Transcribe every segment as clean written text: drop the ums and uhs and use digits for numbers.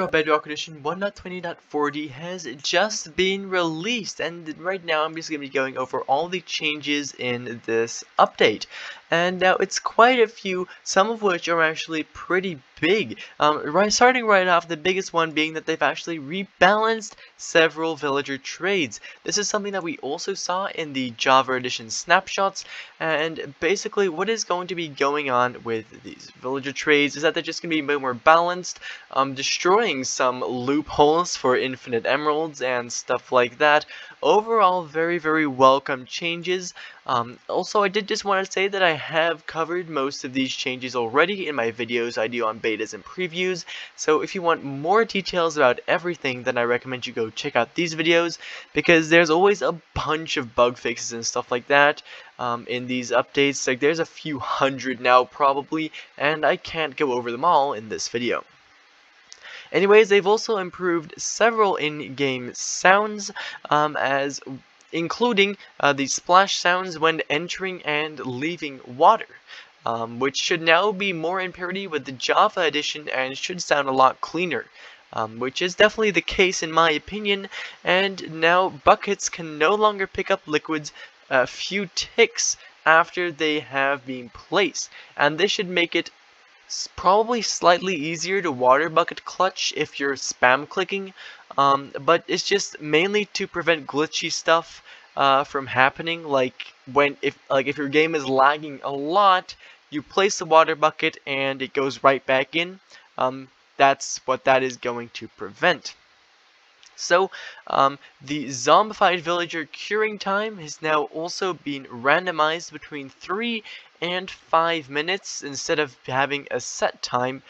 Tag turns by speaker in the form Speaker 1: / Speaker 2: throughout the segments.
Speaker 1: Bedrock Edition 1.20.40 has just been released, and right now I'm just going to be going over all the changes in this update. And now it's quite a few, some of which are actually pretty big. Starting right off, the biggest one being that they've actually rebalanced several villager trades. This is something that we also saw in the Java Edition snapshots, and basically what is going to be going on with these villager trades is that they're just going to be a bit more balanced, destroying some loopholes for infinite emeralds and stuff like that. Overall, very welcome changes. Also, I did just want to say that I have covered most of these changes already in my videos I do on betas and previews, so if you want more details about everything, then I recommend you go check out these videos, because there's always a bunch of bug fixes and stuff like that in these updates. Like, there's a few hundred now probably, and I can't go over them all in this video. Anyways, they've also improved several in-game sounds, including the splash sounds when entering and leaving water, which should now be more in parity with the Java edition and should sound a lot cleaner. Which is definitely the case in my opinion, and now buckets can no longer pick up liquids a few ticks after they have been placed, and this should make it probably slightly easier to water bucket clutch if you're spam clicking, but it's just mainly to prevent glitchy stuff from happening. Like if your game is lagging a lot, you place the water bucket and it goes right back in. That's what that is going to prevent. So, the zombified villager curing time has now also been randomized between 3 and 5 minutes instead of having a set time.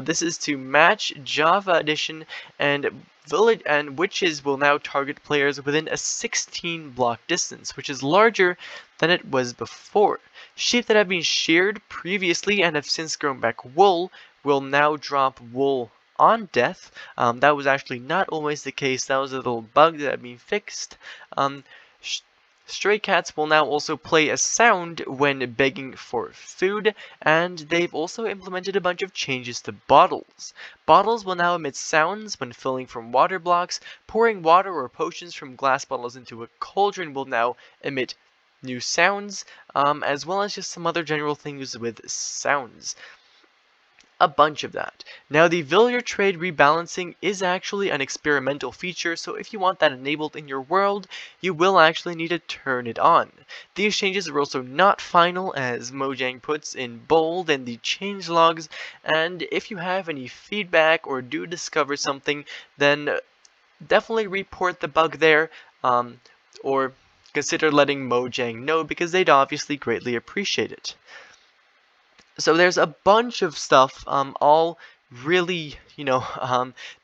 Speaker 1: This is to match Java Edition, and witches will now target players within a 16 block distance, which is larger than it was before. Sheep that have been sheared previously and have since grown back wool will now drop wool on death. That was actually not always the case. That was a little bug that had been fixed. Stray cats will now also play a sound when begging for food, and they've also implemented a bunch of changes to bottles. Bottles will now emit sounds when filling from water blocks. Pouring water or potions from glass bottles into a cauldron will now emit new sounds, as well as just some other general things with sounds. A bunch of that. Now, the villager trade rebalancing is actually an experimental feature, so if you want that enabled in your world, you will actually need to turn it on. These changes are also not final, as Mojang puts in bold in the changelogs, and if you have any feedback or do discover something, then definitely report the bug there, or consider letting Mojang know, because they'd obviously greatly appreciate it. So there's a bunch of stuff, all really,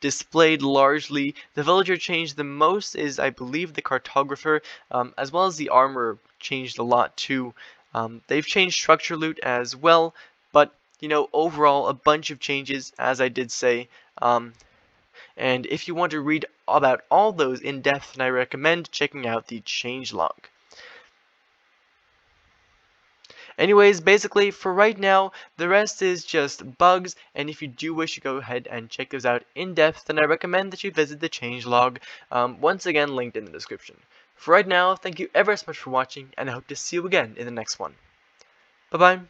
Speaker 1: displayed largely. The villager changed the most is, I believe, the cartographer, as well as the armor changed a lot too. They've changed structure loot as well, but, overall, a bunch of changes, as I did say. And if you want to read about all those in depth, then I recommend checking out the changelog. Anyways, basically, for right now, the rest is just bugs, and if you do wish to go ahead and check those out in depth, then I recommend that you visit the changelog, once again linked in the description. For right now, thank you ever so much for watching, and I hope to see you again in the next one. Bye-bye.